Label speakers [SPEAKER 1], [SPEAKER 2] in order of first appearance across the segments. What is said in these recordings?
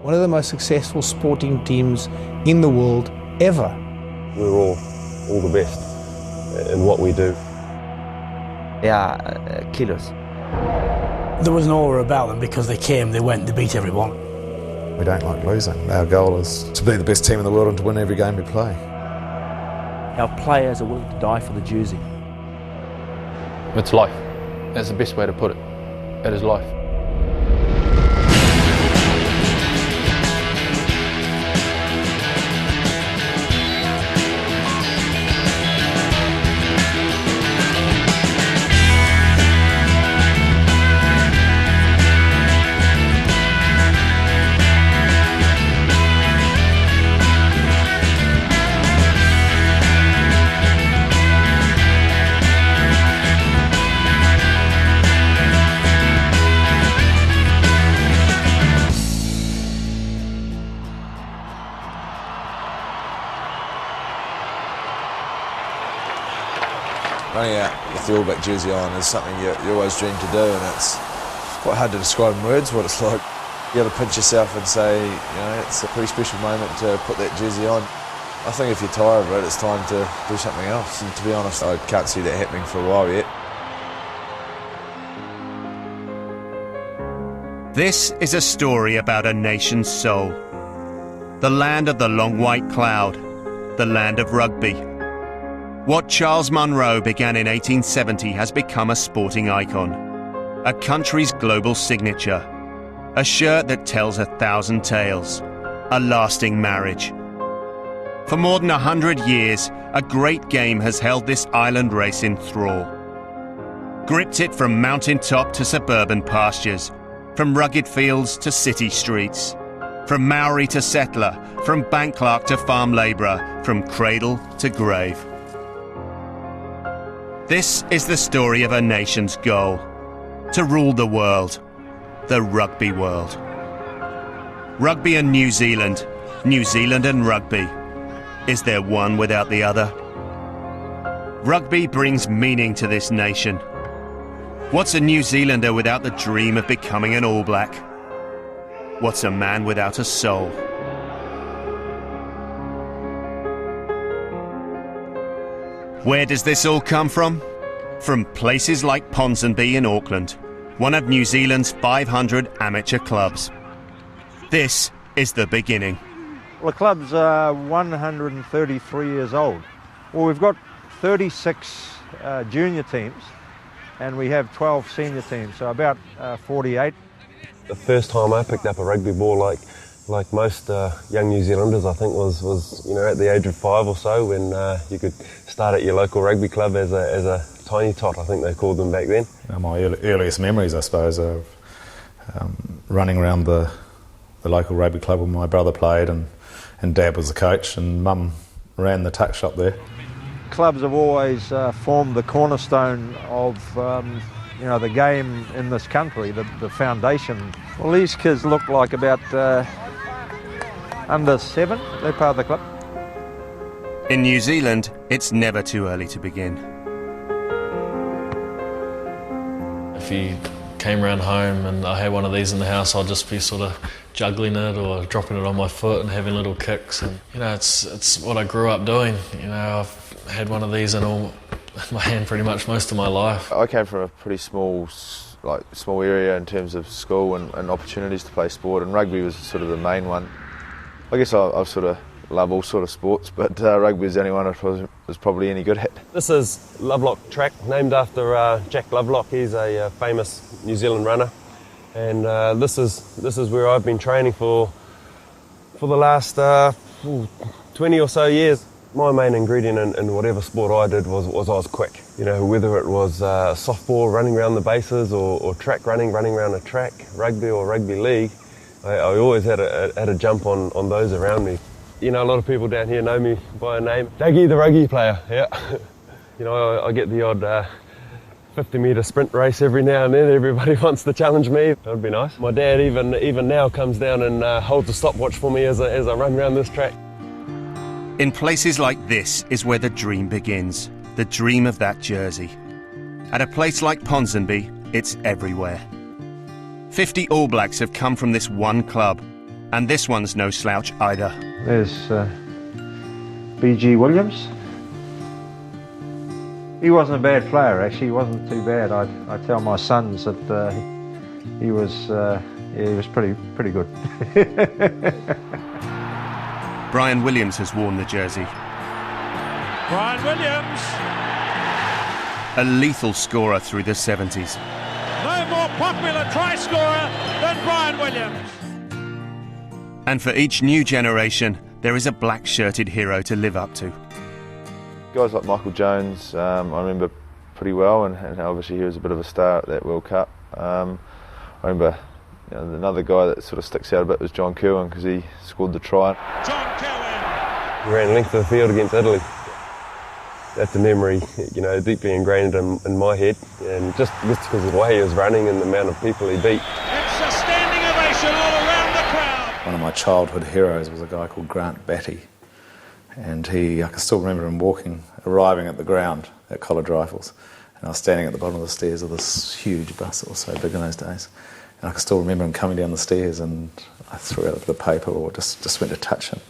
[SPEAKER 1] One of the most successful sporting teams in the world ever.
[SPEAKER 2] We're all the best in what we do.
[SPEAKER 3] They are killers.
[SPEAKER 4] There was an aura about them because they came, they went, they beat everyone.
[SPEAKER 5] We don't like losing. Our goal is to be the best team in the world and to win every game we play.
[SPEAKER 6] Our players are willing to die for the jersey.
[SPEAKER 7] It's life. That's the best way to put it. It is life.
[SPEAKER 8] Running out with the All Black jersey on is something you always dream to do, and it's quite hard to describe in words what it's like. You got to pinch yourself and say, it's a pretty special moment to put that jersey on. I think if you're tired of it, it's time to do something else. And to be honest, I can't see that happening for a while yet.
[SPEAKER 9] This is a story about a nation's soul. The land of the long white cloud, the land of rugby. What Charles Munro began in 1870 has become a sporting icon, a country's global signature, a shirt that tells 1,000 tales, a lasting marriage. For more than 100 years, a great game has held this island race in thrall. Gripped it from mountain top to suburban pastures, from rugged fields to city streets, from Maori to settler, from bank clerk to farm labourer, from cradle to grave. This is the story of a nation's goal, to rule the world, the rugby world. Rugby and New Zealand and rugby. Is there one without the other? Rugby brings meaning to this nation. What's a New Zealander without the dream of becoming an All Black? What's a man without a soul? Where does this all come from? From places like Ponsonby in Auckland, one of New Zealand's 500 amateur clubs. This is the beginning.
[SPEAKER 10] Well, the club's 133 years old. Well, we've got 36 junior teams and we have 12 senior teams, so about 48.
[SPEAKER 2] The first time I picked up a rugby ball, like most young New Zealanders, I think was at the age of 5 or so, when you could start at your local rugby club as a tiny tot, I think they called them back then.
[SPEAKER 5] My earliest memories, I suppose, of running around the local rugby club where my brother played, and Dad was the coach, and Mum ran the tuck shop there.
[SPEAKER 10] Clubs have always formed the cornerstone of the game in this country, the foundation. Well, these kids look like about under 7, they're part of the club.
[SPEAKER 9] In New Zealand, it's never too early to begin.
[SPEAKER 11] If you came around home and I had one of these in the house, I'd just be sort of juggling it or dropping it on my foot and having little kicks. And it's what I grew up doing. I've had one of these in my hand pretty much most of my life.
[SPEAKER 8] I came from a pretty small area in terms of school and opportunities to play sport, and rugby was sort of the main one. I guess I sort of love all sort of sports, but rugby is the only one I was probably any good at.
[SPEAKER 2] This is Lovelock Track, named after Jack Lovelock. He's a famous New Zealand runner, and this is where I've been training for the last 20 or so years. My main ingredient in whatever sport I did was I was quick. Whether it was softball, running around the bases, or track running around a track, rugby or rugby league, I always had a jump on those around me. A lot of people down here know me by a name, Daggy the rugby player. Yeah. I get the odd 50-metre sprint race every now and then. Everybody wants to challenge me. That would be nice. My dad even now comes down and holds a stopwatch for me as I run around this track.
[SPEAKER 9] In places like this is where the dream begins, the dream of that jersey. At a place like Ponsonby, it's everywhere. 50 All Blacks have come from this one club, And this one's no slouch either.
[SPEAKER 10] There's B.G. Williams. He wasn't a bad player, actually. He wasn't too bad. I tell my sons that he was pretty good.
[SPEAKER 9] Brian Williams has worn the jersey.
[SPEAKER 12] Brian Williams!
[SPEAKER 9] A lethal scorer through the 70s.
[SPEAKER 12] No more popular try scorer than Brian Williams.
[SPEAKER 9] And for each new generation, there is a black-shirted hero to live up to.
[SPEAKER 8] Guys like Michael Jones, I remember pretty well, and obviously he was a bit of a star at that World Cup. I remember another guy that sort of sticks out a bit was John Kirwan, because he scored the try.
[SPEAKER 12] John Kirwan!
[SPEAKER 2] He ran length of the field against Italy. That's a memory, deeply ingrained in my head, and just because of the way he was running and the amount of people he beat.
[SPEAKER 12] It's a standing ovation all around the crowd.
[SPEAKER 5] One of my childhood heroes was a guy called Grant Batty, and I can still remember him arriving at the ground at College Rifles, and I was standing at the bottom of the stairs of this huge bus that was so big in those days, and I can still remember him coming down the stairs, and I threw out a bit of paper or just went to touch him,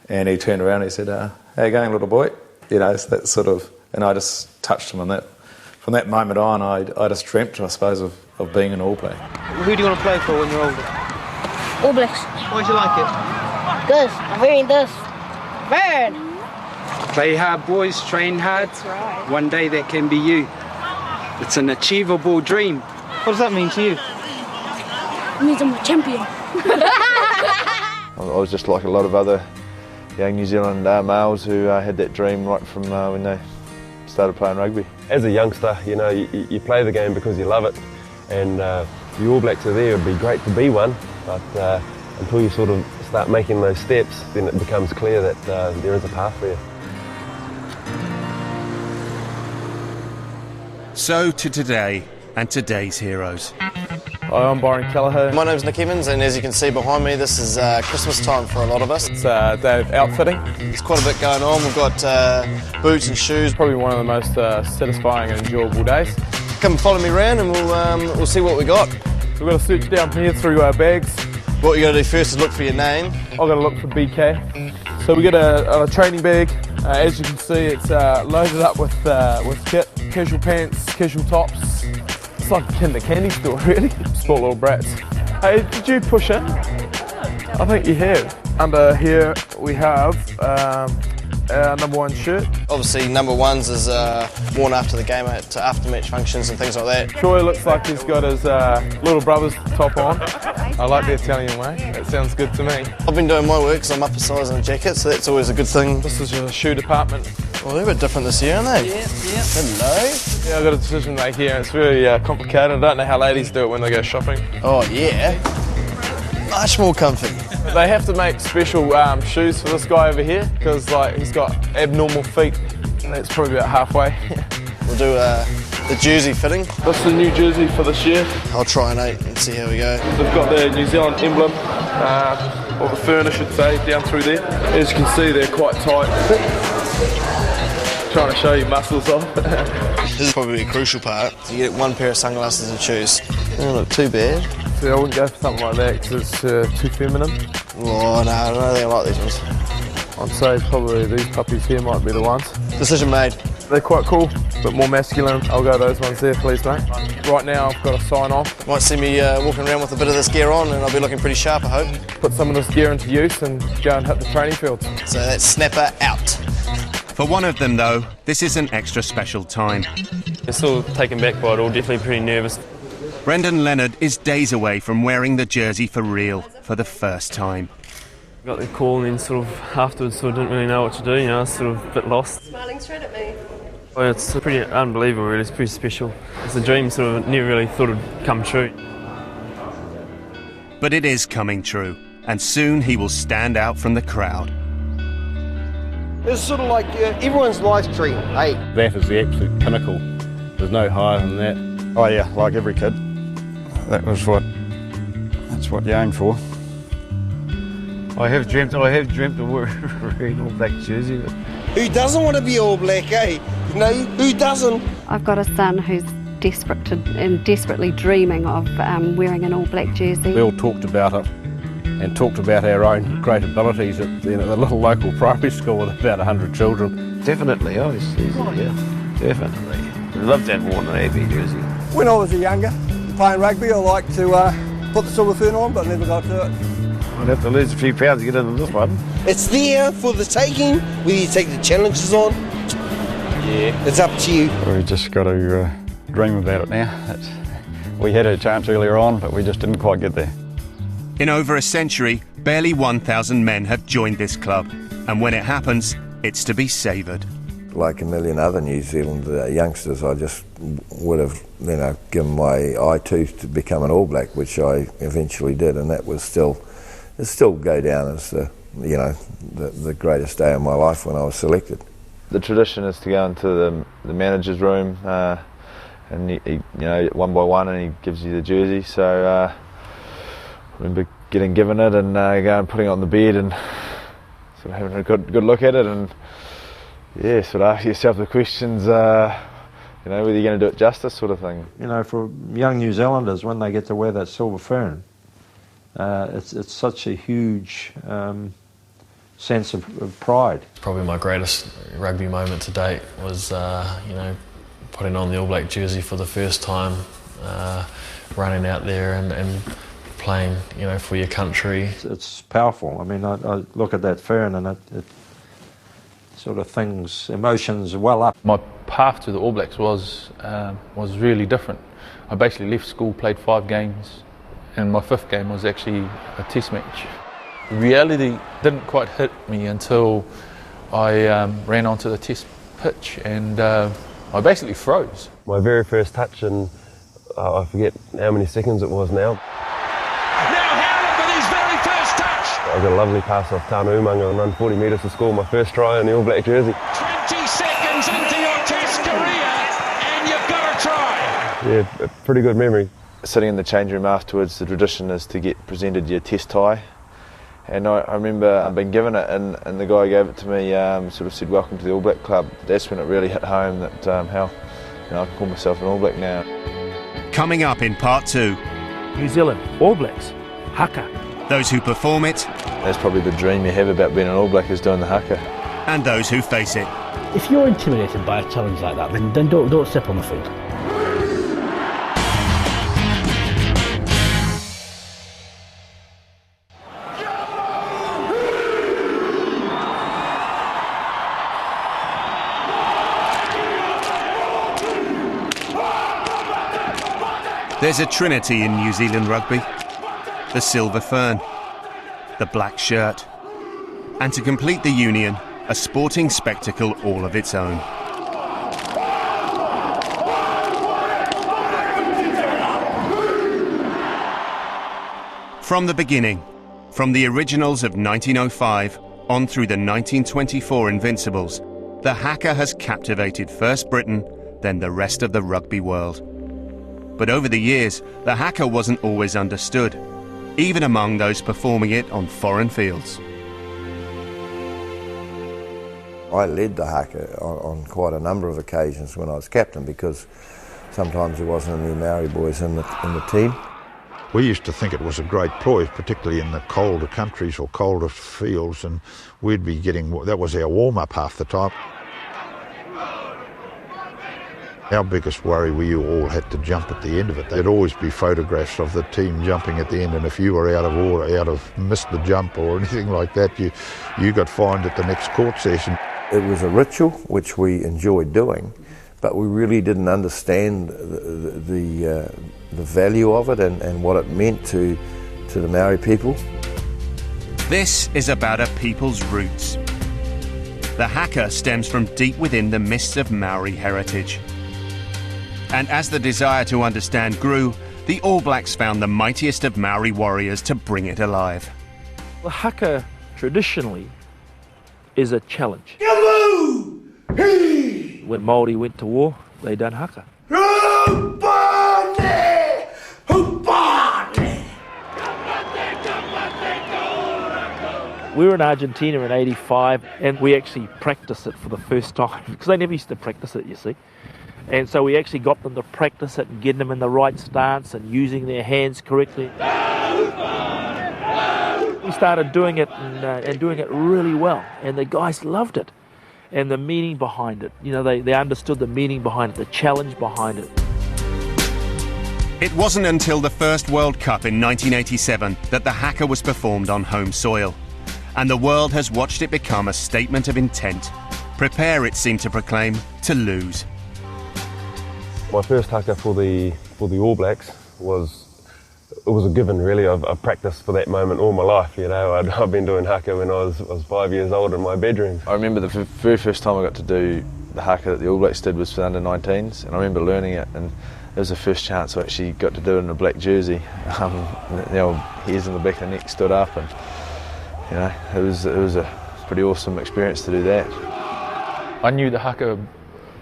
[SPEAKER 5] and he turned around and he said, "How you going, little boy?" That sort of, and I just touched him, and from that moment on, I just dreamt, I suppose, of being an All Black.
[SPEAKER 13] Who do you want to play for when you're older?
[SPEAKER 14] All Blacks.
[SPEAKER 13] Why do you like it?
[SPEAKER 14] Good. I'm wearing this. Bird.
[SPEAKER 15] Play hard, boys. Train hard.
[SPEAKER 14] That's right.
[SPEAKER 15] One day that can be you. It's an achievable dream.
[SPEAKER 13] What does that mean to you?
[SPEAKER 14] It means I'm a champion.
[SPEAKER 8] I was just like a lot of other young New Zealand males who had that dream right from when they started playing rugby.
[SPEAKER 2] As a youngster, you play the game because you love it, and the All Blacks are there. It'd be great to be one, but until you sort of start making those steps, then it becomes clear that there is a path there.
[SPEAKER 9] So to today, and today's heroes.
[SPEAKER 16] Hi, I'm Byron Callagher.
[SPEAKER 17] My name's Nick Evans, and as you can see behind me, this is Christmas time for a lot of us.
[SPEAKER 16] It's a day of outfitting.
[SPEAKER 17] There's quite a bit going on. We've got boots and shoes.
[SPEAKER 16] Probably one of the most satisfying and enjoyable days.
[SPEAKER 17] Come follow me around and we'll see what we got.
[SPEAKER 16] We've got to search down here through our bags.
[SPEAKER 17] What you got to do first is look for your name.
[SPEAKER 16] I've got to look for BK. So we get a training bag. As you can see, it's loaded up with kit, casual pants, casual tops. It's like a Kinder Candy store, really. Sport little brats. Hey, did you push in? I think you have. Under here we have our #1 shirt.
[SPEAKER 17] Obviously, #1s is worn after the game at after-match functions and things like that.
[SPEAKER 16] Troy looks like he's got his little brother's top on. I like the Italian way. That sounds good to me.
[SPEAKER 17] I've been doing my work because I'm upper-sizing a jacket, so that's always a good thing.
[SPEAKER 16] This is your shoe department.
[SPEAKER 17] Well, they're a bit different this year, aren't they?
[SPEAKER 16] Yeah.
[SPEAKER 17] Hello.
[SPEAKER 16] Yeah, I've got a decision to make here. It's very complicated. I don't know how ladies do it when they go shopping.
[SPEAKER 17] Oh, yeah. Much more comfy.
[SPEAKER 16] They have to make special shoes for this guy over here because he's got abnormal feet. And that's probably about halfway.
[SPEAKER 17] We'll do the jersey fitting.
[SPEAKER 16] This is the new jersey for this year.
[SPEAKER 17] I'll try and and see how we go.
[SPEAKER 16] They've got the New Zealand emblem, or the fern I should say, down through there. As you can see, they're quite tight. Trying to show you muscles off.
[SPEAKER 17] This is probably a crucial part. You get one pair of sunglasses and shoes. They don't look too bad.
[SPEAKER 16] See, I wouldn't go for something like that because it's too feminine.
[SPEAKER 17] Oh, no, I don't think I like these ones.
[SPEAKER 16] I'd say probably these puppies here might be the ones.
[SPEAKER 17] Decision made.
[SPEAKER 16] They're quite cool, but more masculine. I'll go those ones there, please, mate. Right now, I've got to sign off.
[SPEAKER 17] Might see me walking around with a bit of this gear on and I'll be looking pretty sharp, I hope.
[SPEAKER 16] Put some of this gear into use and go and hit the training fields.
[SPEAKER 17] So that's Snapper out.
[SPEAKER 9] For one of them, though, this is an extra special time.
[SPEAKER 18] I'm still taken back by it all, definitely pretty nervous.
[SPEAKER 9] Brendan Leonard is days away from wearing the jersey for real, for the first time.
[SPEAKER 18] Got the call and then sort of afterwards didn't really know what to do, I was sort of a bit lost.
[SPEAKER 19] Smiling straight at me.
[SPEAKER 18] Well, it's pretty unbelievable, really. It's pretty special. It's a dream sort of never really thought it'd come true.
[SPEAKER 9] But it is coming true, and soon he will stand out from the crowd.
[SPEAKER 20] It's sort of like everyone's life dream, hey?
[SPEAKER 21] That is the absolute pinnacle. There's no higher than that.
[SPEAKER 22] Oh yeah, like every kid. That's what you aim for.
[SPEAKER 21] I have dreamt of wearing All Black jersey.
[SPEAKER 20] Who doesn't want to be All Black, eh? You know, who doesn't?
[SPEAKER 23] I've got a son who's desperately dreaming of wearing an All Black jersey.
[SPEAKER 21] We all talked about it and talked about our own great abilities at the little local primary school with about 100 children.
[SPEAKER 1] Definitely, oh, it's easy, yeah, definitely. I'd love to have worn an AB jersey.
[SPEAKER 20] When I was younger, playing rugby, I liked to put the silver fern on, but never got to it.
[SPEAKER 1] I'd have to lose a few pounds to get into this one.
[SPEAKER 20] It's there for the taking, whether you take the challenges on. Yeah. It's up to you.
[SPEAKER 22] We've just got to dream about it now. We had a chance earlier on, but we just didn't quite get there.
[SPEAKER 9] In over a century, barely 1,000 men have joined this club, and when it happens, it's to be savoured.
[SPEAKER 19] Like a million other New Zealand youngsters, I just would have, given my eye tooth to become an All Black, which I eventually did, and that was still go down as the greatest day of my life when I was selected.
[SPEAKER 5] The tradition is to go into the manager's room, and he, one by one, and he gives you the jersey. So I remember getting given it and going putting it on the bed and sort of having a good look at it, and sort of ask yourself the questions, whether you're going to do it justice, sort of thing.
[SPEAKER 10] For young New Zealanders, when they get to wear that silver fern, it's such a huge sense of pride.
[SPEAKER 11] Probably my greatest rugby moment to date was, putting on the All Black jersey for the first time, running out there and playing, for your country.
[SPEAKER 10] It's powerful. I mean, I look at that fern and it sort of emotions well up.
[SPEAKER 7] My path to the All Blacks was really different. I basically left school, played 5 games, and my 5th game was actually a test match. Reality didn't quite hit me until I ran onto the test pitch and I basically froze.
[SPEAKER 2] My very first touch, and I forget how many seconds it was now. I got a lovely pass off Tana Umaga and run 40 metres to score my first try in the All Black jersey.
[SPEAKER 12] 20 seconds into your test career and you've got a try.
[SPEAKER 2] Yeah, a pretty good memory.
[SPEAKER 5] Sitting in the change room afterwards, the tradition is to get presented your test tie. And I remember I'd been given it, and the guy who gave it to me sort of said, "Welcome to the All Black Club." That's when it really hit home that how I can call myself an All Black now.
[SPEAKER 9] Coming up in part 2.
[SPEAKER 6] New Zealand, All Blacks, haka.
[SPEAKER 9] Those who perform it.
[SPEAKER 5] That's probably the dream you have about being an All Black, is doing the haka.
[SPEAKER 9] And those who face it.
[SPEAKER 4] If you're intimidated by a challenge like that, then don't step on the field.
[SPEAKER 9] There's a trinity in New Zealand rugby. The silver fern, the black shirt, and to complete the union, a sporting spectacle all of its own. From the beginning, from the originals of 1905 on through the 1924 Invincibles, the haka has captivated first Britain, then the rest of the rugby world. But over the years, the haka wasn't always understood, even among those performing it on foreign fields.
[SPEAKER 19] I led the haka on quite a number of occasions when I was captain, because sometimes there wasn't any Maori boys in the team.
[SPEAKER 23] We used to think it was a great ploy, particularly in the colder countries or colder fields, and we'd be that was our warm-up half the time. Our biggest worry, we all had to jump at the end of it. There'd always be photographs of the team jumping at the end, and if you were out of order, missed the jump or anything like that, you got fined at the next court session.
[SPEAKER 19] It was a ritual which we enjoyed doing, but we really didn't understand the value of it and what it meant to the Maori people.
[SPEAKER 9] This is about a people's roots. The haka stems from deep within the mists of Maori heritage. And as the desire to understand grew, the All Blacks found the mightiest of Maori warriors to bring it alive.
[SPEAKER 6] The haka, traditionally, is a challenge. When Māori went to war, they done haka. We were in Argentina in '85, and we actually practiced it for the first time, because they never used to practice it, you see. And so we actually got them to practice it and getting them in the right stance and using their hands correctly. We started doing it and doing it really well, and the guys loved it. And the meaning behind it, they understood the meaning behind it, the challenge behind it.
[SPEAKER 9] It wasn't until the first World Cup in 1987 that the haka was performed on home soil. And the world has watched it become a statement of intent. Prepare, it seemed to proclaim, to lose.
[SPEAKER 2] My first haka for the All Blacks was a given, really. I've practiced for that moment all my life. I've been doing haka when I was 5 years old in my bedroom.
[SPEAKER 8] I remember the very first time I got to do the haka that the All Blacks did was for the under-19s, and I remember learning it, and it was the first chance I actually got to do it in a black jersey. Hairs in the back of the neck stood up, and it was a pretty awesome experience to do that.
[SPEAKER 7] I knew the haka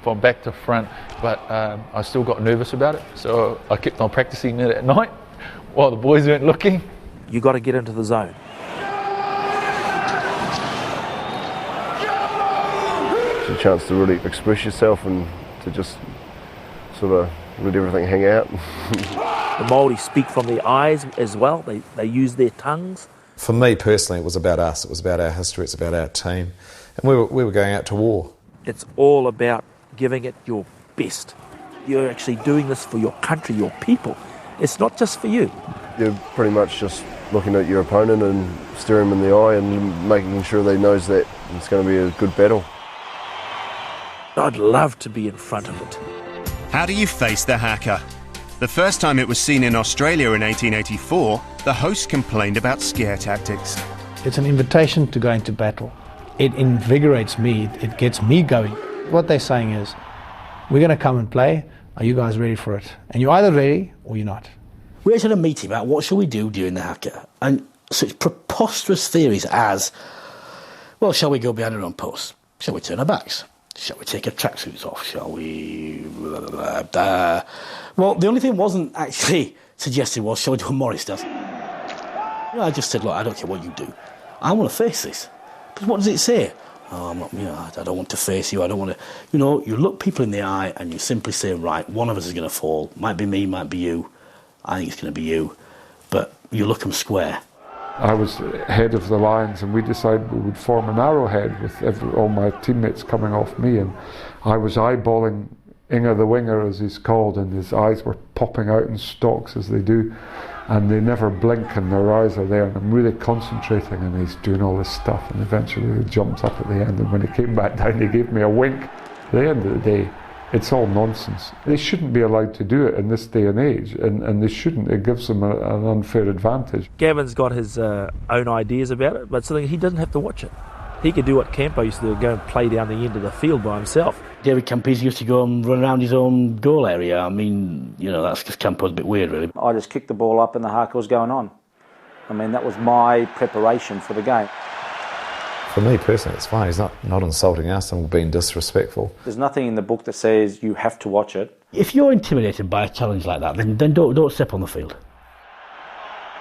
[SPEAKER 7] from back to front, but I still got nervous about it, so I kept on practicing it at night while the boys weren't looking.
[SPEAKER 6] You got to get into the zone.
[SPEAKER 3] It's a chance to really express yourself and to just sort of let everything hang out.
[SPEAKER 6] The Māori speak from their eyes as well. They use their tongues.
[SPEAKER 5] For me personally, it was about us. It was about our history. It's about our team, and we were going out to war.
[SPEAKER 6] It's all about giving it your best. You're actually doing this for your country, your people. It's not just for you.
[SPEAKER 3] You're pretty much just looking at your opponent and staring them in the eye and making sure they knows that it's going to be a good battle.
[SPEAKER 6] I'd love to be in front of it.
[SPEAKER 9] How do you face the haka? The first time it was seen in Australia in 1884, the host complained about scare tactics.
[SPEAKER 13] It's an invitation to go into battle. It invigorates me, it gets me going. What they're saying is, we're going to come and play, are you guys ready for it? And you're either ready or you're not.
[SPEAKER 4] We actually had a meeting about what shall we do during the haka, and such preposterous theories as, well, shall we go behind our own post? Shall we turn our backs? Shall we take our tracksuits off? Shall we... Well, the only thing wasn't actually suggested was, shall we do what Morris does? I just said, look, I don't care what you do. I want to face this. But what does it say? Oh, I'm not, I don't want to face you. I don't want to... you look people in the eye and you simply say, right, one of us is going to fall. Might be me, might be you. I think it's going to be you. But you look them square.
[SPEAKER 15] I was head of the Lions, and we decided we would form an arrowhead with all my teammates coming off me, and I was eyeballing Inga the winger, as he's called, and his eyes were popping out in stalks as they do, and they never blink and their eyes are there, and I'm really concentrating, and he's doing all this stuff, and eventually he jumped up at the end, and when he came back down he gave me a wink. At the end of the day, it's all nonsense. They shouldn't be allowed to do it in this day and age, and they shouldn't. It gives them an unfair advantage.
[SPEAKER 6] Gavin's got his own ideas about it, but something he doesn't have to watch it. He could do what Campo used to do, go and play down the end of the field by himself.
[SPEAKER 4] David Campese used to go and run around his own goal area. I mean, that's because Campo's a bit weird, really.
[SPEAKER 24] I just kicked the ball up and the haka was going on. I mean, that was my preparation for the game.
[SPEAKER 5] For me personally, it's fine. He's not insulting us and being disrespectful.
[SPEAKER 24] There's nothing in the book that says you have to watch it.
[SPEAKER 4] If you're intimidated by a challenge like that, then don't step on the field.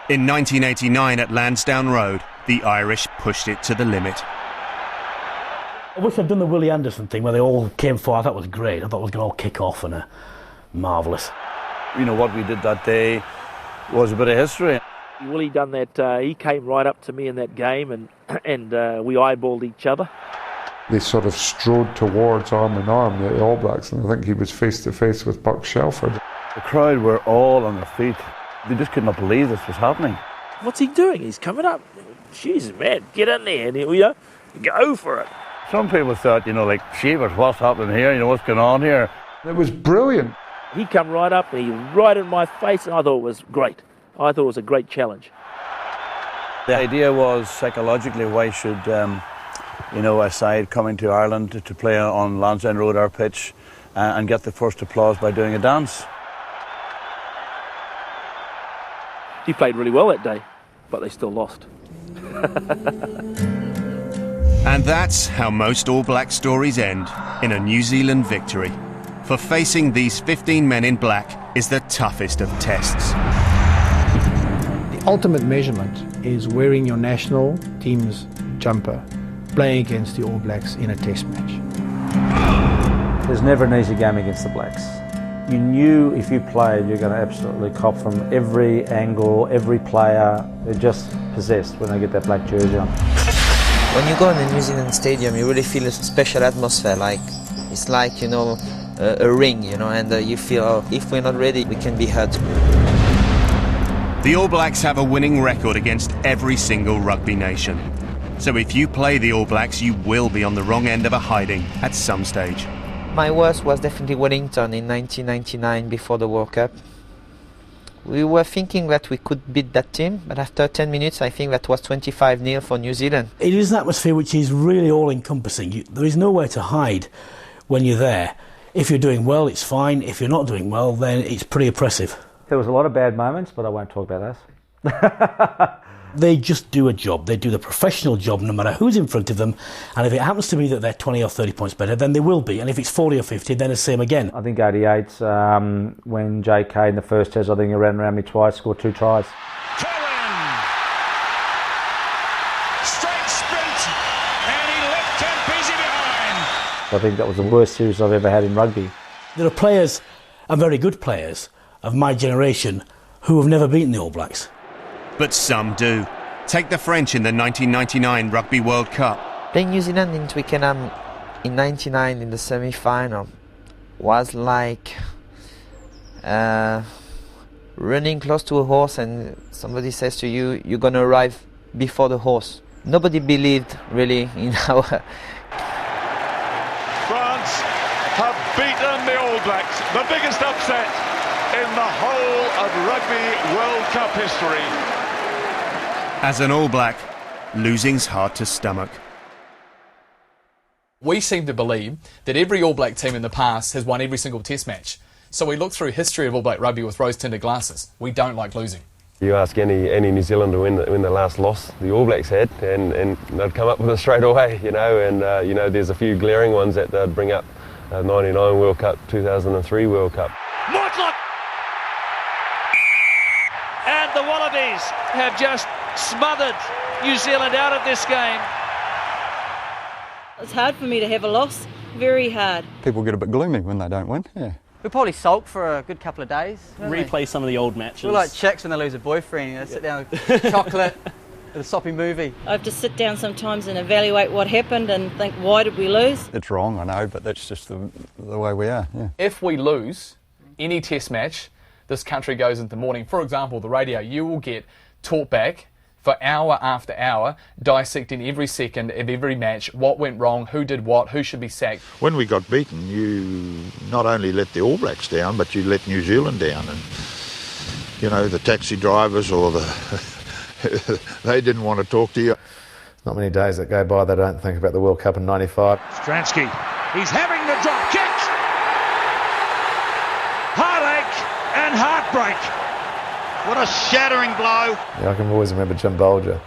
[SPEAKER 9] In 1989 at Lansdowne Road, the Irish pushed it to the limit.
[SPEAKER 4] I wish I'd done the Willie Anderson thing where they all came forward. I thought it was great. I thought it was going to all kick off and marvellous.
[SPEAKER 25] What we did that day was a bit of history.
[SPEAKER 6] Willie done that, he came right up to me in that game and we eyeballed each other.
[SPEAKER 15] They sort of strode towards arm in arm, the All Blacks, and I think he was face to face with Buck Shelford.
[SPEAKER 25] The crowd were all on their feet. They just could not believe this was happening.
[SPEAKER 6] What's he doing? He's coming up. Jesus, man, get in there and go for it.
[SPEAKER 25] Some people thought, Sheevers, what's happening here? What's going on here?
[SPEAKER 15] It was brilliant.
[SPEAKER 6] He come right up and he was right in my face, and I thought it was great. I thought it was a great challenge.
[SPEAKER 25] The idea was psychologically, why should a side coming to Ireland to play on Lansdowne Road, our pitch, and get the first applause by doing a dance?
[SPEAKER 6] He played really well that day, but they still lost.
[SPEAKER 9] And that's how most All Black stories end, in a New Zealand victory. For facing these 15 men in black is the toughest of tests.
[SPEAKER 13] The ultimate measurement is wearing your national team's jumper, playing against the All Blacks in a test match.
[SPEAKER 24] There's never an easy game against the Blacks. You knew if you played, you're going to absolutely cop from every angle, every player. They're just possessed when they get that black jersey on.
[SPEAKER 14] When you go in the New Zealand stadium, you really feel a special atmosphere. Like it's like, you know, a ring, you know, and you feel, oh, if we're not ready, we can be hurt.
[SPEAKER 9] The All Blacks have a winning record against every single rugby nation. So if you play the All Blacks, you will be on the wrong end of a hiding at some stage.
[SPEAKER 14] My worst was definitely Wellington in 1999 before the World Cup. We were thinking that we could beat that team, but after 10 minutes I think that was 25-0 for New Zealand.
[SPEAKER 4] It is an atmosphere which is really all-encompassing. There is nowhere to hide when you're there. If you're doing well, it's fine. If you're not doing well, then it's pretty oppressive.
[SPEAKER 24] There was a lot of bad moments, but I won't talk about those.
[SPEAKER 4] They just do a job. They do the professional job no matter who's in front of them. And if it happens to be that they're 20 or 30 points better, then they will be. And if it's 40 or 50, then it's the same again.
[SPEAKER 24] I think 88, when JK in the first test, I think he ran around me twice, scored 2 tries.
[SPEAKER 12] Straight sprint, and he left Campese behind.
[SPEAKER 24] I think that was the worst series I've ever had in rugby.
[SPEAKER 4] There are players, and very good players, of my generation who have never beaten the All Blacks.
[SPEAKER 9] But some do. Take the French in the 1999 Rugby World Cup.
[SPEAKER 14] Playing New Zealand in Twickenham in 99 in the semi-final was like running close to a horse and somebody says to you, you're going to arrive before the horse. Nobody believed really in our...
[SPEAKER 12] France have beaten the All Blacks, the biggest upset in the whole of Rugby World Cup history.
[SPEAKER 9] As an All Black, losing's hard to stomach.
[SPEAKER 16] We seem to believe that every All Black team in the past has won every single test match. So we look through history of All Black rugby with rose-tinted glasses. We don't like losing.
[SPEAKER 2] You ask any New Zealander when the last loss the All Blacks had, and they'd come up with it straight away, you know, and you know, there's a few glaring ones that they'd bring up. 99 World Cup, 2003 World Cup.
[SPEAKER 12] Mortlock! And the Wallabies have just smothered New Zealand out of this game.
[SPEAKER 17] It's hard for me to have a loss, very hard.
[SPEAKER 22] People get a bit gloomy when they don't win, yeah.
[SPEAKER 18] We'll probably sulk for a good couple of days.
[SPEAKER 21] Replay some of the old matches.
[SPEAKER 18] We're like chicks when they lose a boyfriend, you know, sit down with chocolate, with a soppy movie.
[SPEAKER 17] I have to sit down sometimes and evaluate what happened and think, why did we lose?
[SPEAKER 22] It's wrong, I know, but that's just the way we are, yeah.
[SPEAKER 16] If we lose any test match, this country goes into mourning. For example, the radio, you will get taught back for hour after hour, dissecting every second of every match, what went wrong, who did what, who should be sacked.
[SPEAKER 23] When we got beaten, you not only let the All Blacks down, but you let New Zealand down. And, you know, the taxi drivers or they didn't want to talk to you.
[SPEAKER 5] Not many days that go by they don't think about the World Cup in 95.
[SPEAKER 12] Stransky, he's having the drop kick. Heartache and heartbreak. What a shattering blow.
[SPEAKER 5] Yeah, I can always remember Jim Bolger,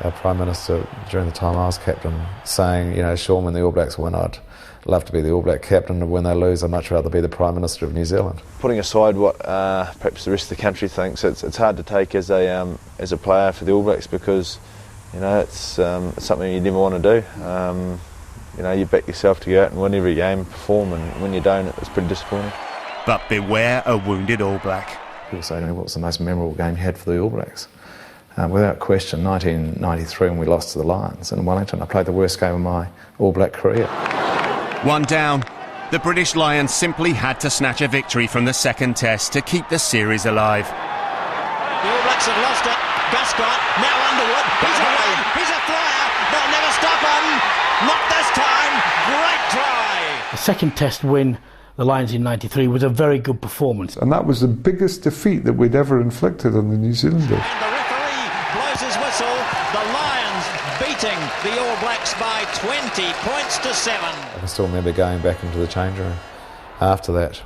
[SPEAKER 5] our Prime Minister, during the time I was captain, saying, you know, Sean, when the All Blacks win, I'd love to be the All Black captain, and when they lose, I'd much rather be the Prime Minister of New Zealand.
[SPEAKER 8] Putting aside what perhaps the rest of the country thinks, it's hard to take as a player for the All Blacks, because, you know, it's something you never want to do. You know, you back yourself to go out and win every game, perform, and when you don't, it's pretty disappointing.
[SPEAKER 9] But beware a wounded All Black.
[SPEAKER 5] People say to me, what's the most memorable game you had for the All Blacks? Without question, 1993 when we lost to the Lions in Wellington. I played the worst game of my All Black career.
[SPEAKER 9] One down. The British Lions simply had to snatch a victory from the second test to keep the series alive.
[SPEAKER 12] The All Blacks have lost it. Gascott, now Underwood. He's away. He's a flyer. They'll never stop him. Not this time. Great try.
[SPEAKER 4] The second test win, the Lions in 93, was a very good performance.
[SPEAKER 15] And that was the biggest defeat that we'd ever inflicted on the New Zealanders.
[SPEAKER 12] And the referee blows his whistle. The Lions beating the All Blacks by 20 points to 7.
[SPEAKER 5] I can still remember going back into the change room after that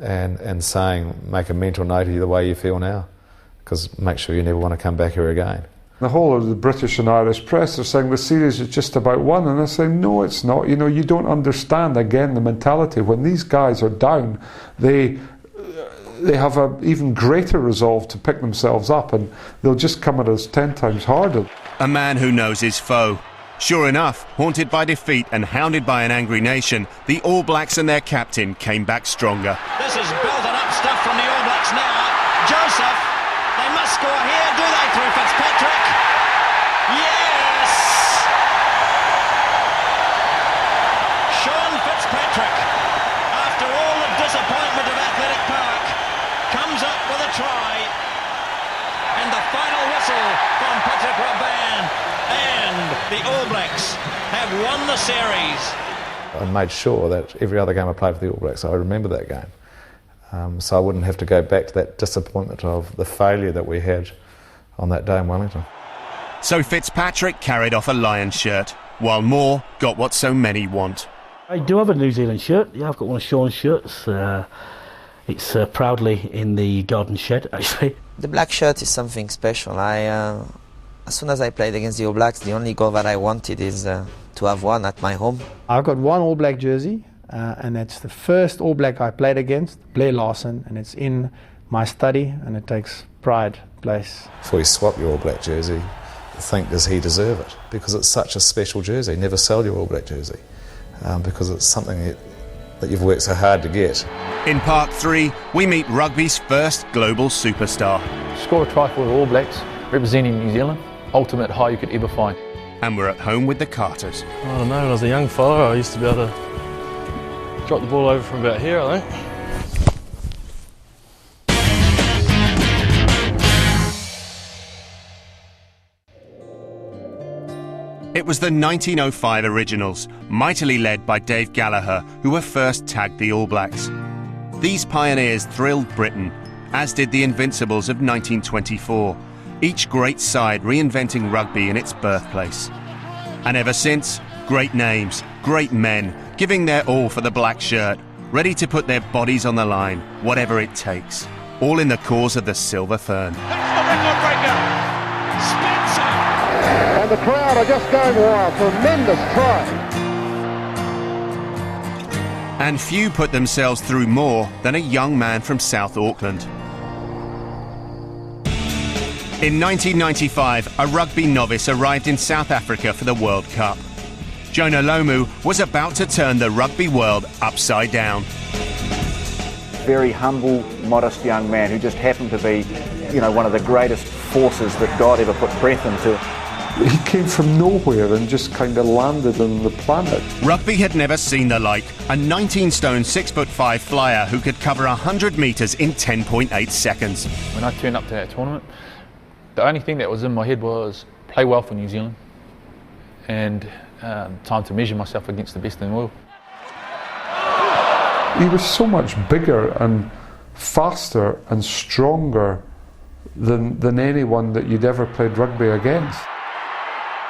[SPEAKER 5] and saying, make a mental note of the way you feel now, because make sure you never want to come back here again.
[SPEAKER 15] The whole of the British and Irish press are saying the series is just about won, and I say, no, it's not. You know, you don't understand, again, the mentality. When these guys are down, they have an even greater resolve to pick themselves up, and they'll just come at us 10 times harder.
[SPEAKER 9] A man who knows his foe. Sure enough, haunted by defeat and hounded by an angry nation, the All Blacks and their captain came back stronger.
[SPEAKER 12] This is belted up stuff from the All Blacks now. Joseph, they must score here, do they, through Fitzpatrick? the All Blacks have won the series.
[SPEAKER 5] I made sure that every other game I played for the All Blacks, I remember that game. So I wouldn't have to go back to that disappointment of the failure that we had on that day in Wellington.
[SPEAKER 9] So Fitzpatrick carried off a Lions shirt, while Moore got what so many want.
[SPEAKER 4] I do have a New Zealand shirt. Yeah, I've got one of Sean's shirts. It's proudly in the garden shed, actually.
[SPEAKER 14] The black shirt is something special. As soon as I played against the All Blacks, the only goal that I wanted is to have one at my home.
[SPEAKER 13] I've got one All Black jersey, and that's the first All Black I played against, Blair Larson, and it's in my study, and it takes pride place.
[SPEAKER 5] Before you swap your All Black jersey, think, does he deserve it? Because it's such a special jersey. Never sell your All Black jersey, because it's something that you've worked so hard to get.
[SPEAKER 9] In part 3, we meet rugby's first global superstar.
[SPEAKER 7] Score a try for the All Blacks, representing New Zealand. Ultimate high you could ever find.
[SPEAKER 9] And we're at home with the Carters.
[SPEAKER 1] I don't know, when I was a young fella, I used to be able to drop the ball over from about here, I think.
[SPEAKER 9] It was the 1905 originals, mightily led by Dave Gallagher, who were first tagged the All Blacks. These pioneers thrilled Britain, as did the Invincibles of 1924, each great side reinventing rugby in its birthplace. And ever since, great names, great men, giving their all for the black shirt, ready to put their bodies on the line, whatever it takes, all in the cause of the Silver Fern.
[SPEAKER 10] And the crowd are just going wild. Tremendous try.
[SPEAKER 9] And few put themselves through more than a young man from South Auckland. In 1995, a rugby novice arrived in South Africa for the World Cup. Jonah Lomu was about to turn the rugby world upside down.
[SPEAKER 24] Very humble, modest young man who just happened to be, one of the greatest forces that God ever put breath into.
[SPEAKER 15] He came from nowhere and just kind of landed on the planet.
[SPEAKER 9] Rugby had never seen the like. A 19-stone, 6'5" flyer who could cover 100 metres in 10.8 seconds.
[SPEAKER 7] When I turned up to that tournament, the only thing that was in my head was play well for New Zealand and time to measure myself against the best in the world.
[SPEAKER 15] He was so much bigger and faster and stronger than anyone that you'd ever played rugby against.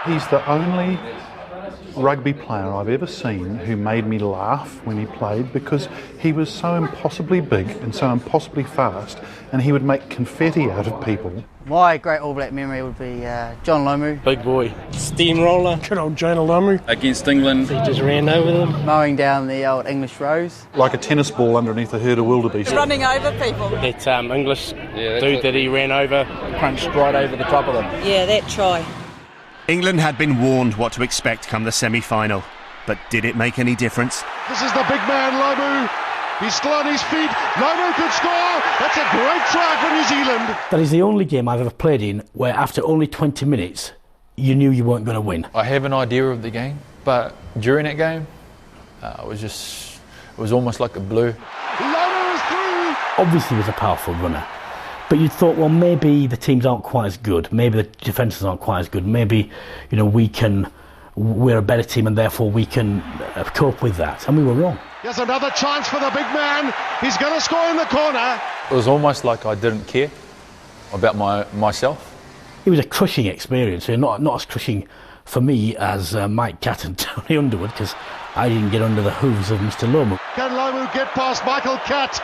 [SPEAKER 11] He's the only rugby player I've ever seen who made me laugh when he played, because he was so impossibly big and so impossibly fast, and he would make confetti out of people.
[SPEAKER 18] My great All Black memory would be John Lomu.
[SPEAKER 1] Big boy. Steamroller. Good old Jonah Lomu. Against England. He just ran over them.
[SPEAKER 18] Mowing down the old English rows.
[SPEAKER 11] Like a tennis ball underneath a herd of wildebeest.
[SPEAKER 17] Running over people.
[SPEAKER 1] That English dude that he ran over, crunched right over the top of them.
[SPEAKER 17] Yeah, that try.
[SPEAKER 9] England had been warned what to expect come the semi-final, but did it make any difference?
[SPEAKER 10] This is the big man, Lomu. He's still on his feet. Lomu could score. That's a great try for New Zealand.
[SPEAKER 4] That is the only game I've ever played in where after only 20 minutes you knew you weren't going to win.
[SPEAKER 7] I have an idea of the game, but during that game, it was almost like a blur.
[SPEAKER 10] Lomu is through.
[SPEAKER 4] Obviously he was a powerful runner, but you thought, well, maybe the teams aren't quite as good, maybe the defences aren't quite as good, maybe we're a better team and therefore we can cope with that, and we were wrong.
[SPEAKER 10] Here's another chance for the big man. He's going to score in the corner.
[SPEAKER 7] It was almost like I didn't care about myself.
[SPEAKER 4] It was a crushing experience, not as crushing for me as Mike Catt and Tony Underwood, because I didn't get under the hooves of Mr. Lomu.
[SPEAKER 10] Can Lomu get past Michael Catt?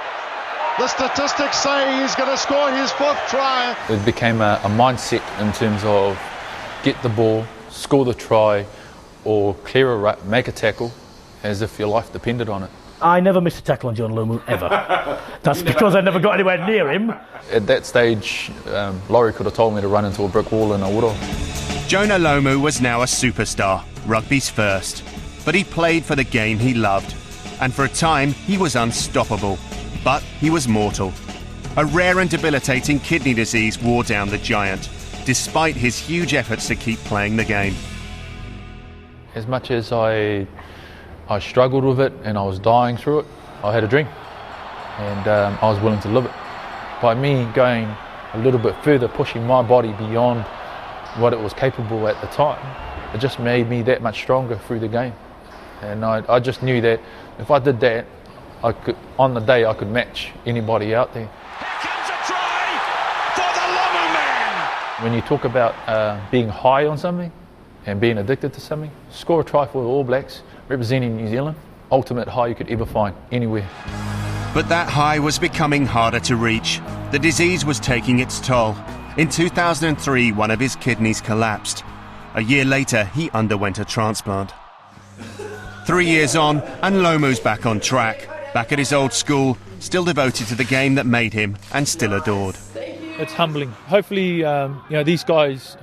[SPEAKER 10] The statistics say he's going to score his 4th try.
[SPEAKER 7] It became a mindset in terms of get the ball, score the try, or clear a make a tackle, as if your life depended on it.
[SPEAKER 4] I never missed a tackle on John Lomu, ever. That's because I never got anywhere near him.
[SPEAKER 7] At that stage, Laurie could have told me to run into a brick wall and I would have.
[SPEAKER 9] Jonah Lomu was now a superstar, rugby's first. But he played for the game he loved. And for a time, he was unstoppable. But he was mortal. A rare and debilitating kidney disease wore down the giant, despite his huge efforts to keep playing the game.
[SPEAKER 7] As much as I struggled with it and I was dying through it, I had a dream, and I was willing to live it. By me going a little bit further, pushing my body beyond what it was capable at the time, it just made me that much stronger through the game. And I just knew that if I did that, on the day I could match anybody out there. When you talk about being high on something and being addicted to something, score a try for the All Blacks, representing New Zealand, ultimate high you could ever find anywhere.
[SPEAKER 9] But that high was becoming harder to reach. The disease was taking its toll. In 2003, one of his kidneys collapsed. A year later, he underwent a transplant. 3 years on, and Lomu's back on track, back at his old school, still devoted to the game that made him and still adored.
[SPEAKER 3] It's humbling. Hopefully, these guys,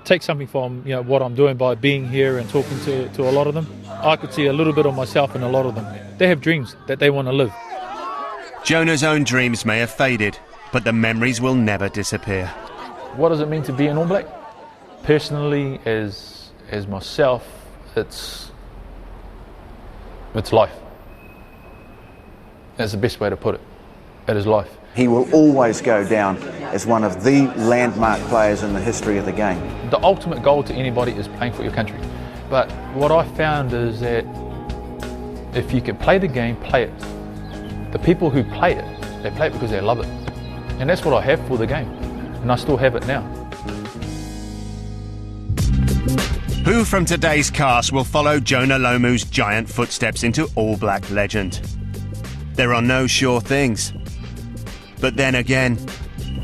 [SPEAKER 3] take something from what I'm doing by being here and talking to a lot of them. I could see a little bit of myself in a lot of them. They have dreams that they want to live.
[SPEAKER 9] Jonah's own dreams may have faded, but the memories will never disappear.
[SPEAKER 7] What does it mean to be an All Black? Personally, as myself, it's life. That's the best way to put it. It is life.
[SPEAKER 24] He will always go down as one of the landmark players in the history of the game.
[SPEAKER 7] The ultimate goal to anybody is playing for your country. But what I found is that if you can play the game, play it. The people who play it, they play it because they love it. And that's what I have for the game. And I still have it now.
[SPEAKER 9] Who from today's cast will follow Jonah Lomu's giant footsteps into All Black legend? There are no sure things. But then again...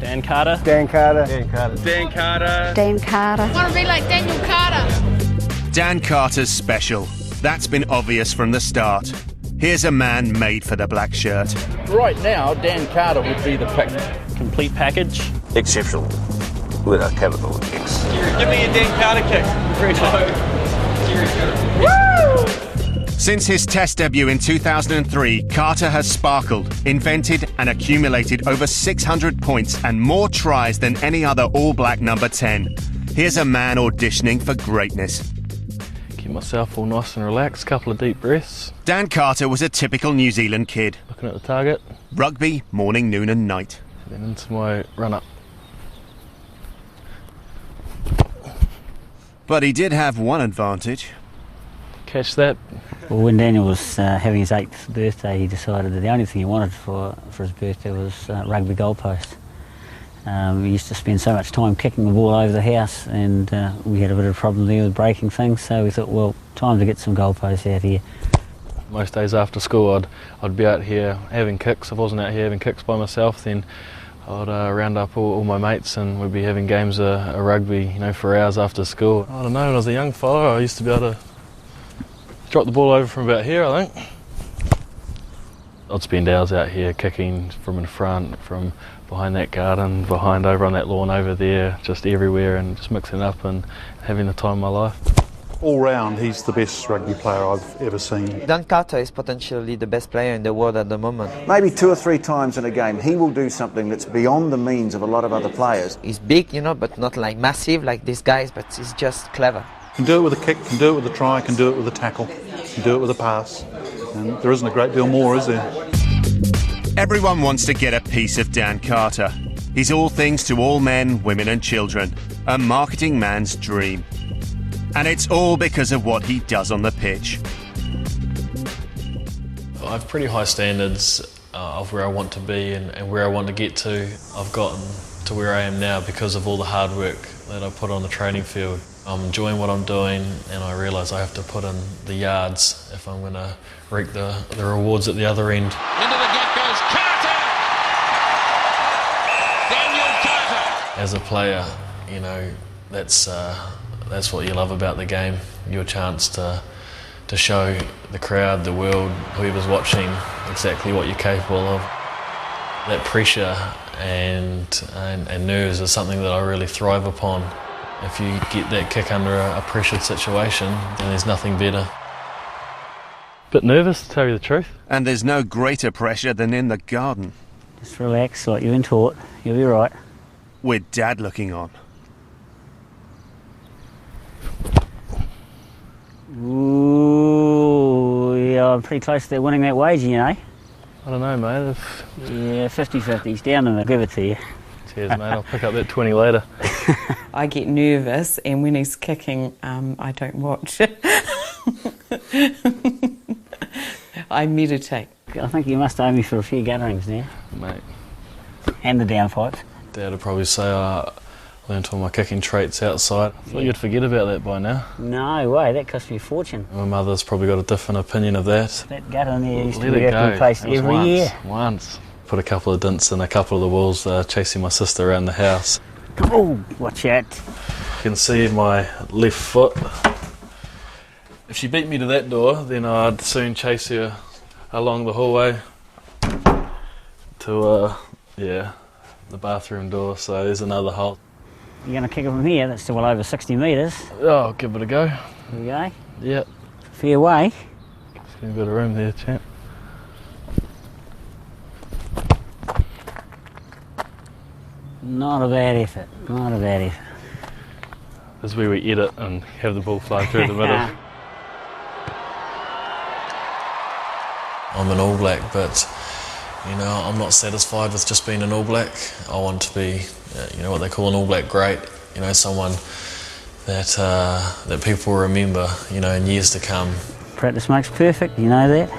[SPEAKER 18] Dan Carter.
[SPEAKER 24] Dan Carter.
[SPEAKER 18] Dan Carter.
[SPEAKER 19] Dan Carter.
[SPEAKER 20] Dan Carter.
[SPEAKER 19] I want to be like Daniel Carter.
[SPEAKER 9] Dan Carter's special. That's been obvious from the start. Here's a man made for the black shirt.
[SPEAKER 18] Right now, Dan Carter would be the complete package.
[SPEAKER 21] Exceptional, with a capital X.
[SPEAKER 18] Give me a Dan Carter kick.
[SPEAKER 9] Since his Test debut in 2003, Carter has sparkled, invented and accumulated over 600 points and more tries than any other All Black number 10. Here's a man auditioning for greatness.
[SPEAKER 1] Keep myself all nice and relaxed, couple of deep breaths.
[SPEAKER 9] Dan Carter was a typical New Zealand kid.
[SPEAKER 1] Looking at the target.
[SPEAKER 9] Rugby, morning, noon and night.
[SPEAKER 1] Then into my run-up.
[SPEAKER 9] But he did have one advantage.
[SPEAKER 1] Catch that.
[SPEAKER 25] Well, when Daniel was having his 8th birthday, he decided that the only thing he wanted for his birthday was rugby goalpost. We used to spend so much time kicking the ball over the house, and we had a bit of a problem there with breaking things, so we thought, well, time to get some goalposts out here.
[SPEAKER 1] Most days after school I'd be out here having kicks. If I wasn't out here having kicks by myself, then I'd round up all my mates and we'd be having games of rugby, for hours after school. I don't know, when I was a young fella I used to be able to drop the ball over from about here, I think. I'd spend hours out here kicking from in front, from behind that garden, behind over on that lawn over there, just everywhere, and just mixing it up and having the time of my life.
[SPEAKER 11] All round, he's the best rugby player I've ever seen.
[SPEAKER 14] Dan Carter is potentially the best player in the world at the moment.
[SPEAKER 24] Maybe 2 or 3 times in a game, he will do something that's beyond the means of a lot of other players.
[SPEAKER 14] He's big, but not like massive like these guys, but he's just clever.
[SPEAKER 11] Can do it with a kick, can do it with a try, can do it with a tackle, can do it with a pass. And there isn't a great deal more, is there?
[SPEAKER 9] Everyone wants to get a piece of Dan Carter. He's all things to all men, women and children. A marketing man's dream. And it's all because of what he does on the pitch.
[SPEAKER 1] I have pretty high standards of where I want to be and where I want to get to. I've gotten to where I am now because of all the hard work that I put on the training field. I'm enjoying what I'm doing, and I realise I have to put in the yards if I'm going to reap the rewards at the other end.
[SPEAKER 19] Into the gap goes Carter! Daniel Carter!
[SPEAKER 1] As a player, that's what you love about the game. Your chance to show the crowd, the world, whoever's watching, exactly what you're capable of. That pressure and nerves is something that I really thrive upon. If you get that kick under a pressured situation, then there's nothing better. Bit nervous, to tell you the truth.
[SPEAKER 9] And there's no greater pressure than in the garden.
[SPEAKER 25] Just relax, like you've been taught. You'll be right.
[SPEAKER 9] With Dad looking on.
[SPEAKER 25] Ooh, yeah, I'm pretty close to winning that wager,
[SPEAKER 1] I don't know, mate.
[SPEAKER 25] Yeah, 50-50. He's down in the give it to you.
[SPEAKER 1] Cheers, mate. I'll pick up that 20 later.
[SPEAKER 2] I get nervous, and when he's kicking, I don't watch. I meditate.
[SPEAKER 25] I think you must owe me for a few gatherings now.
[SPEAKER 1] Mate.
[SPEAKER 25] And the downfights.
[SPEAKER 1] Dad would probably say I learnt all my kicking traits outside. I thought you'd forget about that by now.
[SPEAKER 25] No way, that cost me a fortune.
[SPEAKER 1] My mother's probably got a different opinion of that.
[SPEAKER 25] That gutter in there used to
[SPEAKER 1] Let
[SPEAKER 25] be
[SPEAKER 1] it go.
[SPEAKER 25] replaced
[SPEAKER 1] That was
[SPEAKER 25] every year.
[SPEAKER 1] Once. Put a couple of dints in a couple of the walls, chasing my sister around the house.
[SPEAKER 25] Oh, watch out.
[SPEAKER 1] You can see my left foot. If she beat me to that door, then I'd soon chase her along the hallway to, the bathroom door. So there's another hole.
[SPEAKER 25] You're going to kick it from here, that's still well over 60 metres.
[SPEAKER 1] Oh, I'll give it a go.
[SPEAKER 25] Here we go.
[SPEAKER 1] Yep.
[SPEAKER 25] Fair way.
[SPEAKER 1] There's a bit of room there, champ.
[SPEAKER 25] Not a bad effort, not a bad effort.
[SPEAKER 1] This is where we edit and have the ball fly through the middle. I'm an All Black, but I'm not satisfied with just being an All Black. I want to be, what they call an All Black great. Someone that that people remember, in years to come.
[SPEAKER 25] Practice makes perfect, you know that.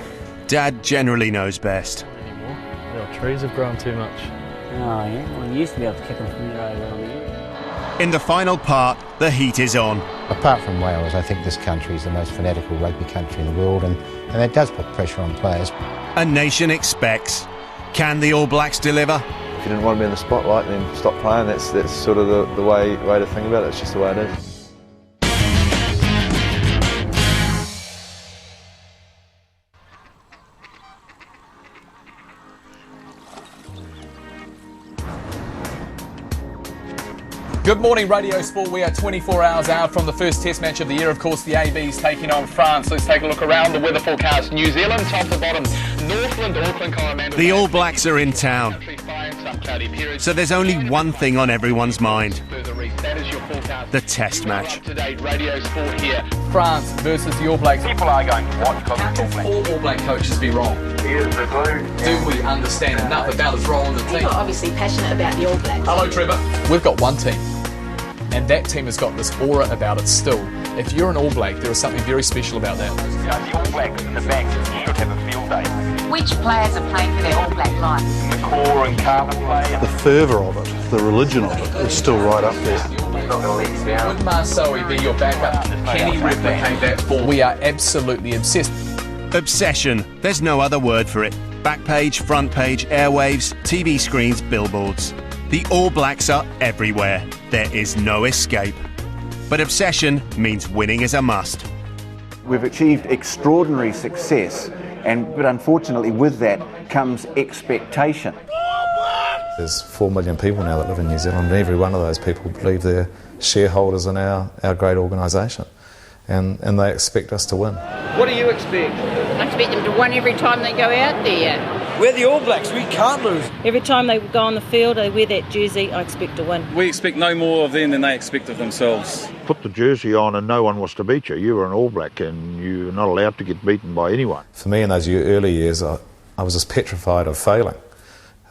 [SPEAKER 9] Dad generally knows best.
[SPEAKER 1] Anymore. The trees have grown too much.
[SPEAKER 25] Oh yeah, well you used to be able to kick them from there over on the end.
[SPEAKER 9] In the final part, the heat is on.
[SPEAKER 6] Apart from Wales, I think this country is the most fanatical rugby country in the world, and that does put pressure on players.
[SPEAKER 9] A nation expects. Can the All Blacks deliver?
[SPEAKER 8] If you didn't want to be in the spotlight, then stop playing. That's sort of the way to think about it. It's just the way it is.
[SPEAKER 16] Good morning, Radio Sport. We are 24 hours out from the first Test match of the year. Of course, the AB's taking on France. Let's take a look around the weather forecast. New Zealand, top to bottom. Northland, Auckland, Coromandel.
[SPEAKER 9] The All Blacks are in town. So there's only one thing on everyone's mind. The Test match.
[SPEAKER 16] Up-to-date Radio Sport here. France versus the All Blacks. People are going, what? How can four All Black coaches be wrong? Do we understand enough about his role in the team?
[SPEAKER 20] People are obviously passionate about the All Blacks.
[SPEAKER 16] Hello, Trevor. We've got one team, and that team has got this aura about it still. If you're an All Black, there is something very special about that.
[SPEAKER 22] The All Blacks in the back should have a field day.
[SPEAKER 20] Which players are playing for their All Black life?
[SPEAKER 22] The core and carpet play.
[SPEAKER 11] The fervour of it, the religion of it, is still right up there.
[SPEAKER 22] Not going to let you down.
[SPEAKER 16] Would Marseille be your backup? Can he replicate that form? We are absolutely obsessed.
[SPEAKER 9] Obsession. There's no other word for it. Back page, front page, airwaves, TV screens, billboards. The All Blacks are everywhere. There is no escape. But obsession means winning is a must.
[SPEAKER 24] We've achieved extraordinary success, but unfortunately with that comes expectation.
[SPEAKER 5] There's 4 million people now that live in New Zealand, and every one of those people believe they're shareholders in our great organisation, and they expect us to win.
[SPEAKER 18] What do you expect?
[SPEAKER 17] I expect them to win every time they go out there.
[SPEAKER 18] We're the All Blacks, we can't lose.
[SPEAKER 17] Every time they go on the field, they wear that jersey, I expect to win.
[SPEAKER 26] We expect no more of them than they expect of themselves.
[SPEAKER 23] Put the jersey on and no one was to beat you. You were an All Black and you're not allowed to get beaten by anyone.
[SPEAKER 5] For me in those early years, I was just petrified of failing.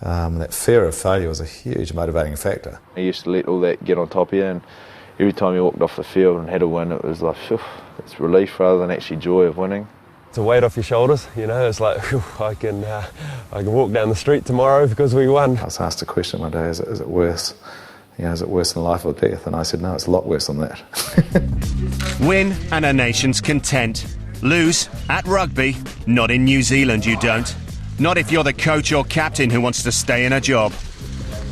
[SPEAKER 5] That fear of failure was a huge motivating factor.
[SPEAKER 8] I used to let all that get on top of you, and every time you walked off the field and had a win, it was like, phew, it's relief rather than actually joy of winning.
[SPEAKER 27] It's a weight off your shoulders, it's like, whew, I can walk down the street tomorrow because we won.
[SPEAKER 5] I was asked a question one day, is it worse? Is it worse than life or death? And I said, no, it's a lot worse than that.
[SPEAKER 9] Win and a nation's content. Lose at rugby, not in New Zealand you don't. Not if you're the coach or captain who wants to stay in a job.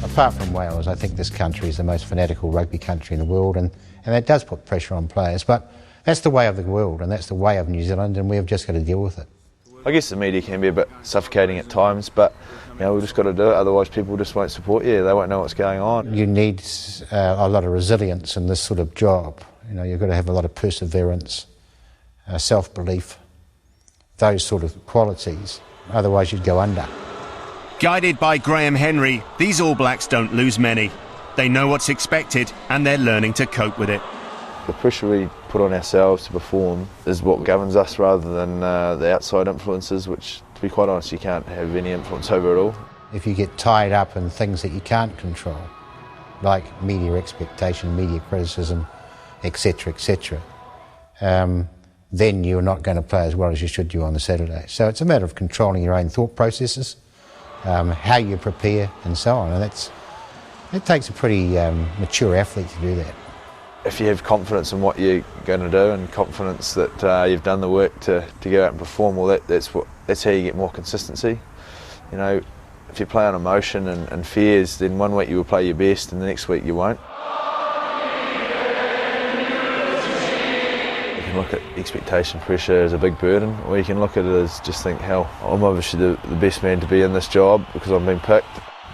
[SPEAKER 6] Apart from Wales, I think this country is the most fanatical rugby country in the world, and that does put pressure on players, but that's the way of the world and that's the way of New Zealand, and we've just got to deal with it.
[SPEAKER 8] I guess the media can be a bit suffocating at times, but we've just got to do it, otherwise people just won't support you, they won't know what's going on.
[SPEAKER 6] You need a lot of resilience in this sort of job. You've got to have a lot of perseverance, self-belief, those sort of qualities. Otherwise you'd go under.
[SPEAKER 9] Guided by Graham Henry, these All Blacks don't lose many. They know what's expected and they're learning to cope with it.
[SPEAKER 8] The pressure we put on ourselves to perform is what governs us rather than the outside influences, which, to be quite honest, you can't have any influence over at all.
[SPEAKER 6] If you get tied up in things that you can't control, like media expectation, media criticism, etc., etc., then you're not going to play as well as you should do on the Saturday. So it's a matter of controlling your own thought processes, how you prepare and so on, and it takes a pretty mature athlete to do that.
[SPEAKER 8] If you have confidence in what you're going to do and confidence that you've done the work to go out and perform, well, that's how you get more consistency. You know, if you play on emotion and fears, then one week you will play your best and the next week you won't. You can look at expectation pressure as a big burden, or you can look at it as just think, hell, I'm obviously the best man to be in this job because I've been picked.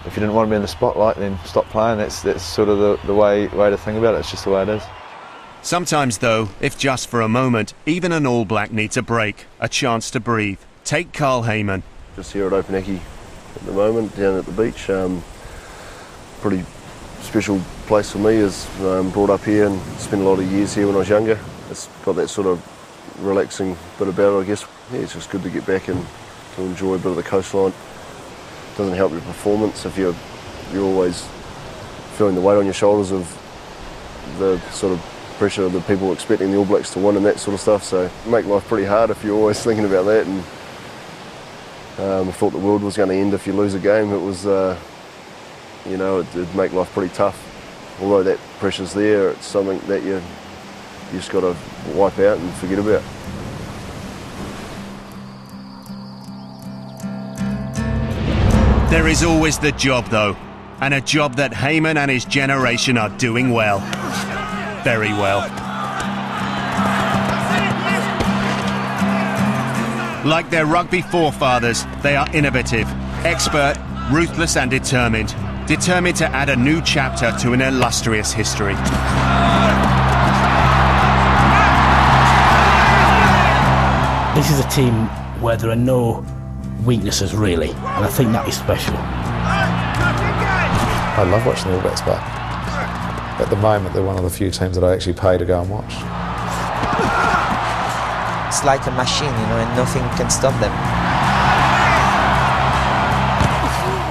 [SPEAKER 8] If you didn't want to be in the spotlight, then stop playing. That's sort of the way to think about it. It's just the way it is.
[SPEAKER 9] Sometimes, though, if just for a moment, even an All Black needs a break, a chance to breathe. Take Carl Heyman.
[SPEAKER 3] Just here at Opunaki at the moment, down at the beach. Pretty special place for me. Is brought up here and spent a lot of years here when I was younger. It's got that sort of relaxing bit about it, I guess. Yeah, it's just good to get back and to enjoy a bit of the coastline. Doesn't help your performance if you're always feeling the weight on your shoulders of the sort of pressure of the people expecting the All Blacks to win and that sort of stuff. So it make life pretty hard if you're always thinking about that. And I thought the world was going to end if you lose a game. It was, you know, it'd make life pretty tough. Although that pressure's there, it's something that you just got to wipe out and forget about.
[SPEAKER 9] There is always the job, though, and a job that Heyman and his generation are doing well. Very well. Like their rugby forefathers, they are innovative, expert, ruthless and determined. Determined to add a new chapter to an illustrious history.
[SPEAKER 4] This is a team where there are no weaknesses, really, and I think that is special.
[SPEAKER 5] I love watching the All Blacks, but at the moment they're one of the few teams that I actually pay to go and watch.
[SPEAKER 14] It's like a machine, you know, and nothing can stop them.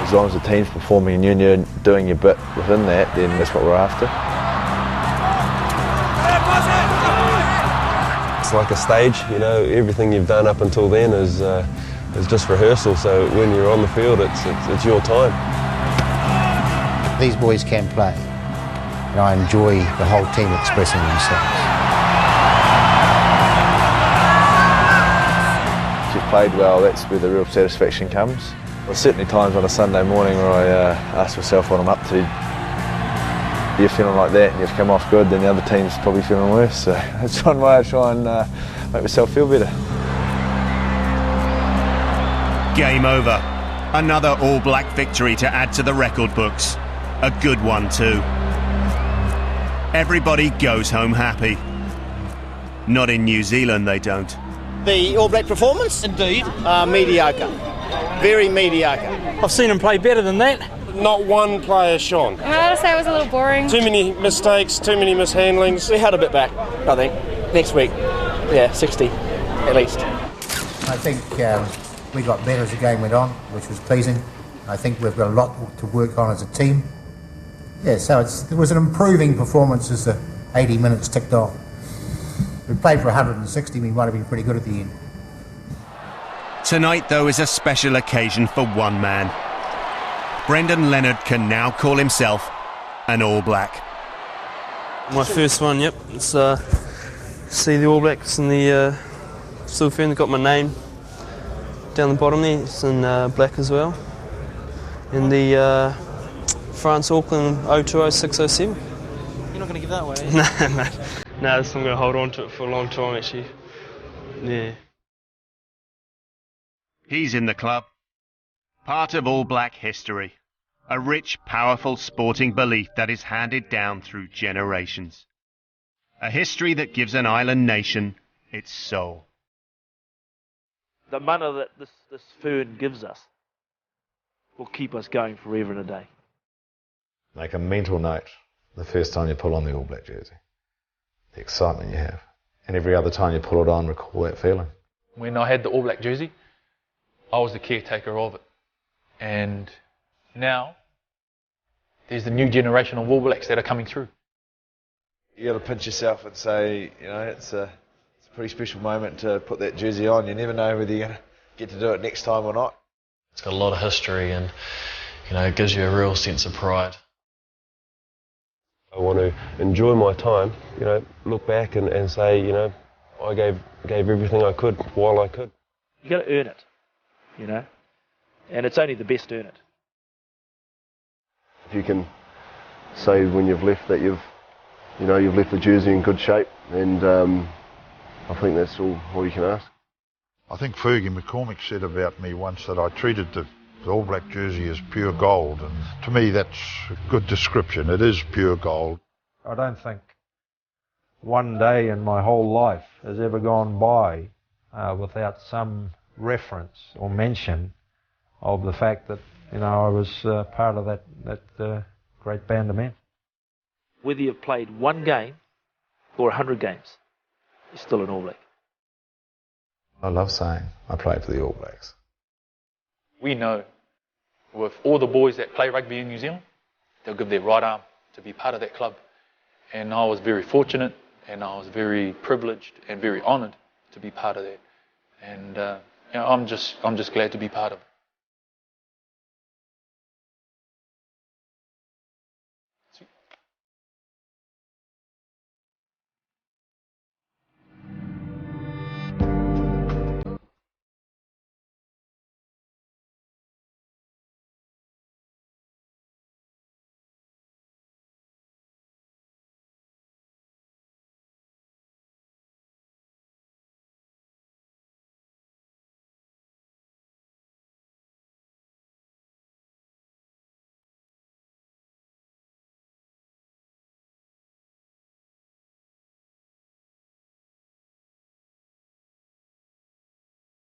[SPEAKER 8] As long as the team's performing and you're doing your bit within that, then that's what we're after.
[SPEAKER 27] It's like a stage, you know, everything you've done up until then is just rehearsal, so when you're on the field, it's your time.
[SPEAKER 6] These boys can play, and I enjoy the whole team expressing themselves.
[SPEAKER 8] If you've played well, that's where the real satisfaction comes. There's certainly times on a Sunday morning where I ask myself what I'm up to. You're feeling like that and you've come off good, then the other team's probably feeling worse, so that's one way I try and make myself feel better.
[SPEAKER 9] Game over. Another All Black victory to add to the record books. A good one too. Everybody goes home happy. Not in New Zealand, they don't.
[SPEAKER 7] The All Black performance? Indeed. Mediocre. Very mediocre.
[SPEAKER 18] I've seen him play better than that.
[SPEAKER 10] Not one player shone.
[SPEAKER 12] I'd say it was a little boring.
[SPEAKER 10] Too many mistakes, too many mishandlings.
[SPEAKER 18] We had a bit back, I think. Next week, 60 at least.
[SPEAKER 6] I think we got better as the game went on, which was pleasing. I think we've got a lot to work on as a team. Yeah, so it was an improving performance as the 80 minutes ticked on. We played for 160, we might have been pretty good at the end.
[SPEAKER 9] Tonight, though, is a special occasion for one man. Brendan Leonard can now call himself an All Black.
[SPEAKER 13] My first one, yep. It's see the All Blacks and the silver fern, got my name down the bottom there. It's in black as well. And the France Auckland 020607.
[SPEAKER 18] You're not going to give that away, are you?
[SPEAKER 13] No, I'm going to hold on to it for a long time actually. Yeah.
[SPEAKER 9] He's in the club. Part of All Black history. A rich, powerful sporting belief that is handed down through generations. A history that gives an island nation its soul.
[SPEAKER 15] The mana that this fern gives us will keep us going forever and a day.
[SPEAKER 5] Make a mental note the first time you pull on the All Black jersey. The excitement you have. And every other time you pull it on, recall that feeling.
[SPEAKER 28] When I had the All Black jersey, I was the caretaker of it. And now, There's the new generation of All Blacks that are coming through.
[SPEAKER 8] You got to pinch yourself and say, you know, it's a pretty special moment to put that jersey on. You never know whether you're going to get to do it next time or not.
[SPEAKER 1] It's got a lot of history and, you know, it gives you a real sense of pride.
[SPEAKER 27] I want to enjoy my time, you know, look back and say, you know, I gave everything I could while I could.
[SPEAKER 15] You got to earn it, you know, and it's only the best earn it.
[SPEAKER 3] If you can say when you've left that you've left the jersey in good shape, and I think that's all you can ask.
[SPEAKER 23] I think Fergie McCormick said about me once that I treated the All Black jersey as pure gold, and to me that's a good description. It is pure gold.
[SPEAKER 2] I don't think one day in my whole life has ever gone by without some reference or mention of the fact that, you know, I was part of that great band of men.
[SPEAKER 15] Whether you've played one game or 100 games, you're still an All Black.
[SPEAKER 5] I love saying I played for the All Blacks.
[SPEAKER 28] We know with all the boys that play rugby in New Zealand, they'll give their right arm to be part of that club. And I was very fortunate and I was very privileged and very honoured to be part of that. And you know, I'm just glad to be part of it.